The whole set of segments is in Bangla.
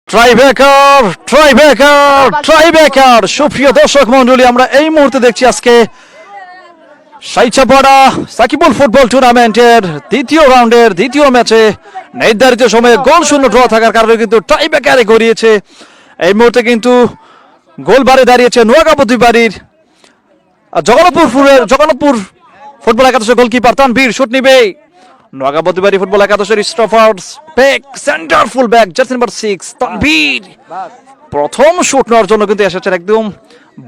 ট্রাইবেকার সুপ্রিয় দর্শক মন্ডলী, আমরা এই মুহূর্তে দেখছি আজকে সাইচাপাড়া সাকিবুল ফুটবল টুর্নামেন্টের দ্বিতীয় রাউন্ডের দ্বিতীয় ম্যাচে নির্ধারিত সময়ে গোল শূন্য ড্র থাকার কারণে কিন্তু ট্রাইবেকারে গড়িয়েছে। এই মুহূর্তে কিন্তু গোল বারে দাঁড়িয়েছে নোয়াগাবতী বাড়ির জগন্নাথপুর ফুটবল একাদশের গোলকিপার তানভীর। শুট নিবে নোয়াগাবতী বাড়ি ফুটবল একাদশের stoppers back centre full back jersey number 6 Tanvir প্রথম শুট নেওয়ার জন্য কিন্তু এসেছেন। একদম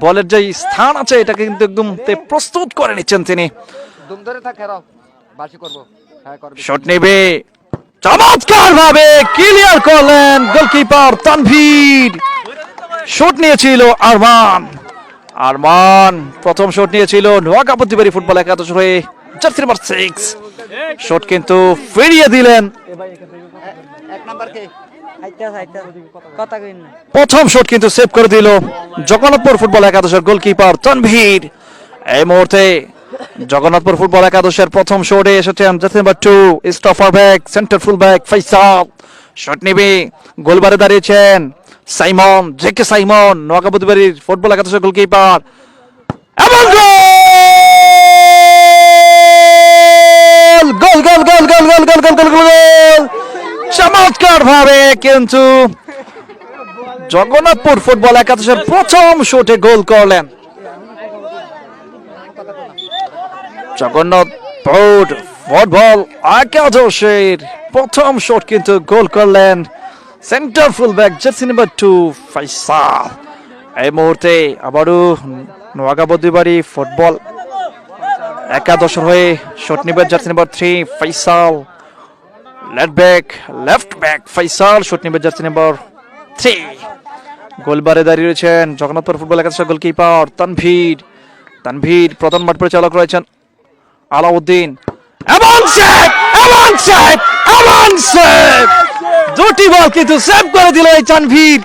বলের যে স্থান আছে এটাকে কিন্তু একদম প্রস্তুত করে নিচ্ছেন তিনি। শুট নেবে, চমৎকার ভাবে ক্লিয়ার করলেন গোলকিপার তানভীর। শুট নিয়েছিল আরমান প্রথম শুট নিয়েছিল নোয়াগাবতী বাড়ি ফুটবল একাদশ হয়ে জার্সি নাম্বার 6। শট কিন্তু ফিরিয়ে দিলেন। প্রথম শট কিন্তু সেভ করে দিল জগন্নাথপুর ফুটবল একাদশের গোলকিপার তানভীর। এই মুহূর্তে জগন্নাথপুর ফুটবল একাদশের প্রথম শটে এসেছেন jersey number 2 stopper back centre full back Faisal. Shot নিবে, গোলবারে দাঁড়িয়েছেন সাইমন সাইমন নোয়াগাবতী বাড়ির ফুটবল একাদশের গোলকিপার এবং চমৎকার ভাবে কিন্তু জগন্নাথপুর ফুটবল একাদশের প্রথম শটে গোল করলেন। জগন্নাথপুর ফুটবল একাদশের প্রথম শট কিন্তু গোল করলেন centre full back jersey number 2 Faisal. এই মুহূর্তে আবারও নোয়াগাবতী বাড়ি ফুটবল একাদশ হয়ে শট নিবে jersey number 3 Faisal. Left back Faisal shot নিবে জার্সি নাম্বার 3। গোলবারে দাঁড়িয়ে রয়েছেন জগন্নাথপুর ফুটবল একাদশের গোলকিপার তানভীর প্রধান মাঠ পরিচালক রয়েছেন আলাউদ্দিন। দুটি বল কিন্তু সেভ করে দিল এই তানভীর।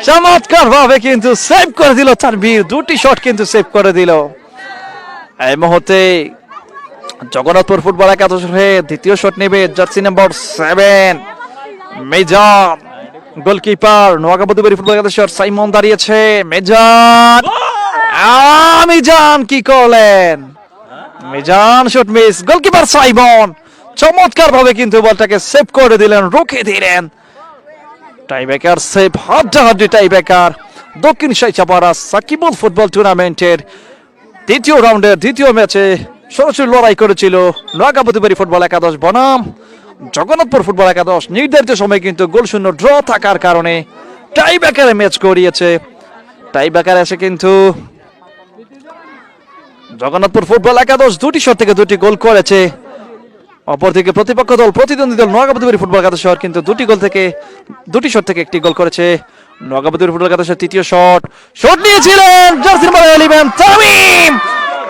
চমৎকার ভাবে কিন্তু সেভ করে দিল তানভীর, দুটি শট কিন্তু সেভ করে দিল। এই মুহূর্তে জগন্নাথপুর ফুটবল একাদশ হয়ে দ্বিতীয় শট নেবে জার্সি নাম্বার 7 মিজান। গোলকিপার নোয়াগাবতী বাড়ি ফুটবল একাদশের সাইমন দাঁড়িয়েছে। মিজান কি করলেন? Mizan shot miss, goalkeeper Simon চমৎকার ভাবে কিন্তু বলটাকে সেভ করে দিলেন, রুখে দিলেন। টাইব্রেকার সেভ, হাড্ডাহাড্ডি টাইব্রেকার। দক্ষিণ সাইচাপাড়া সাকিবুল ফুটবল টুর্নামেন্টের দ্বিতীয় রাউন্ডের দ্বিতীয় ম্যাচে সরাসরি লড়াই করেছিল নোয়াগাবতী বাড়ি ফুটবল একাদশ বনাম জগন্নাথপুর ফুটবল একাদশ। নির্ধারিত সময় কিন্তু গোল শূন্য ড্র থাকার কারণে টাইব্রেকারে ম্যাচ গড়িয়েছে। টাইব্রেকার এসে কিন্তু জগন্নাথপুর ফুটবল একাদশ দুটি শট থেকে দুটি গোল করেছে। অপরদিকে প্রতিপক্ষ দল প্রতিদ্বন্দ্বী দল নোয়াগাবতী বাড়ি ফুটবল একাদশ কিন্তু দুটি শট থেকে একটি গোল করেছে। নোয়াগাবতী ফুটবল একাদশের তৃতীয় শট নিয়েছিলেন জার্সি নাম্বার 11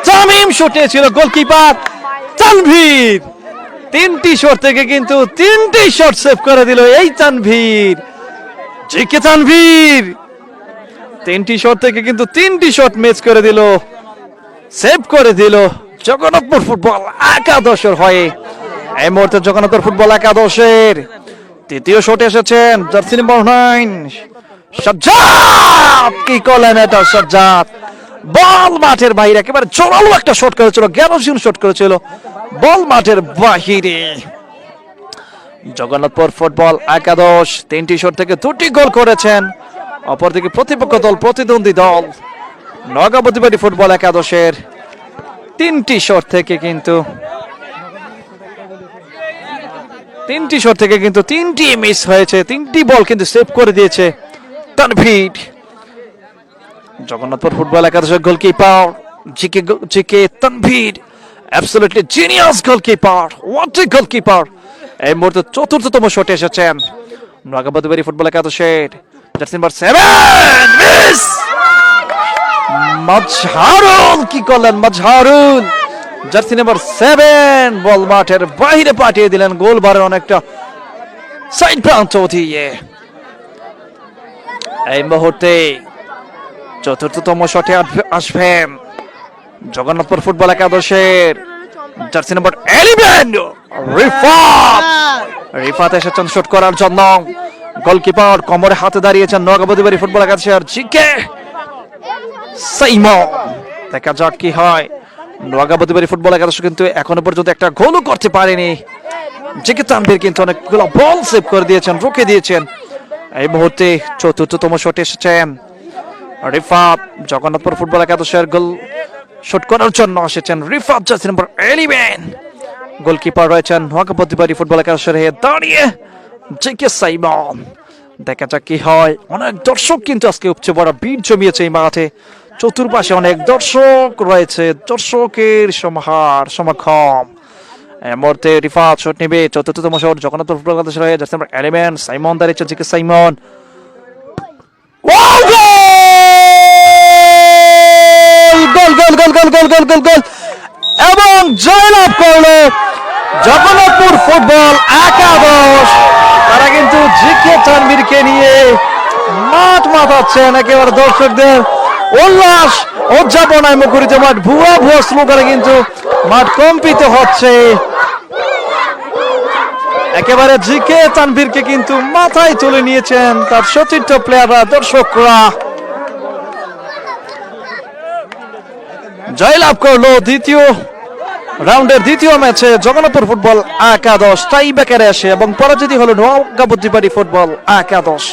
তামিম শট নিয়েছিল গোলকিপার তানভীর। তিনটি শট থেকে কিন্তু তিনটি শট সেভ করে দিল এই তানভীর। তানভীর তিনটি শট থেকে কিন্তু তিনটি শট ম্যাচ করে দিল, সেভ করে দিল জগন্নাথপুর ফুটবল একাদশের হয়ে। এই মুহূর্তে জগন্নাথপুর ফুটবল একাদশের তৃতীয় শটে এসেছেন জার্সি নাম্বার 9 সাজ্জাদ। কি করলেন এটা সাজ্জাদ? বল মাঠের বাইরে, একেবারে জোরালো একটা শট করেছিল, গ্যারোজিন শট করেছিল, বল মাঠের বাহিরে। জগন্নাথপুর ফুটবল একাদশ তিনটি শট থেকে দুটি গোল করেছেন। অপরদিকে প্রতিপক্ষ দল প্রতিদ্বন্দ্বী দল নোয়াগাবতী বাড়ি ফুটবল একাদশের তিনটি শট থেকে কিন্তু তিনটি মিস হয়েছে, তিনটি বল কিন্তু সেভ করে দিয়েছে তানভীর। জগন্নাথপুর ফুটবল একাদশের goalkeeper Tanvir, absolutely genius goalkeeper, what a goalkeeper. এই মুহূর্তে চতুর্থতম শটে এসেছেন নোয়াগাবতী বাড়ি ফুটবল একাদশের জার্সি নাম্বার 7 মিস। মাজহারুল কি করলেন? মাজহারুল জার্সি নাম্বার 7 বল মাঠের বাইরে পাঠিয়ে দিলেন, গোল বারের অনেকটা সাইড প্রান্ত দিয়ে। এই মুহূর্তে চতুর্থতম শটে আসবেন জগন্নাথপুর ফুটবল একাদশের জার্সি নাম্বার 11 রিফাত। রিফাত এসেছেন শুট করার জন্য, গোলকিপার কোমরে হাতে দাঁড়িয়েছেন নোয়াগাবতীবাড়ি ফুটবল একাদশের জিকে সাইমন। দেখা যাক কি হয়। নোয়াগাবতীবাড়ি ফুটবল একাদশ কিন্তু এখনো পর্যন্ত একটা গোলও করতে পারেনি। জিকে তানভীর কিন্তু অনেকগুলো বল সেভ করে দিয়েছেন, রুখে দিয়েছেন। এই মুহূর্তে চতুর্থতম শট এসেছেন রিফাত, জগন্নাথপুর ফুটবল একাদশের গোল শুট করার জন্য এসেছেন রিফাত, জার্সি নম্বর 11। গোলকিপার রয়েছেন নোয়াগাবতীবাড়ি ফুটবল একাদশের হয়ে দাঁড়িয়ে জিকে সাইমন। দেখা যাক কি হয়। অনেক দর্শক কিন্তু আজকে উপচে পড়া ভিড় জমিয়েছে এই মাঠে, চতুর্পাশে অনেক দর্শক রয়েছে, দর্শকের সমাগম। এই মুহূর্তে রিফাত শট নেবে, চতুর্থতম শট জগন্নাথপুর ফুটবল একাদশের হয়ে জার্সি নম্বর 11 সাইমন দাঁড়িয়েছে, জিকে সাইমন। গোল গোল গোল গোল গোল গোল গোল গোল এবং জয়লাভ করলো জগন্নাথপুর ফুটবল একাদশ। তারা কিন্তু জিকে তানভীরকে নিয়ে মাঠ মাতাচ্ছেন, একেবারে দর্শকদের উল্লাস উদযাপনায় মুখরিত মাঠ, ভুয়া ভুয়া স্লোগানে কিন্তু মাঠ কম্পিত হচ্ছে। একেবারে জিকে তানভীরকে কিন্তু মাথায় তুলে নিয়েছেন তার সতীর্থ প্লেয়াররা, দর্শকরা। জয়লাভ করলো দ্বিতীয় রাউন্ডের দ্বিতীয় ম্যাচে জগন্নাথপুর ফুটবল একাদশ টাই ব্রেকারে আসে এবং পরাজিত হলো নোয়াগাবতীবাড়ি ফুটবল একাদশ।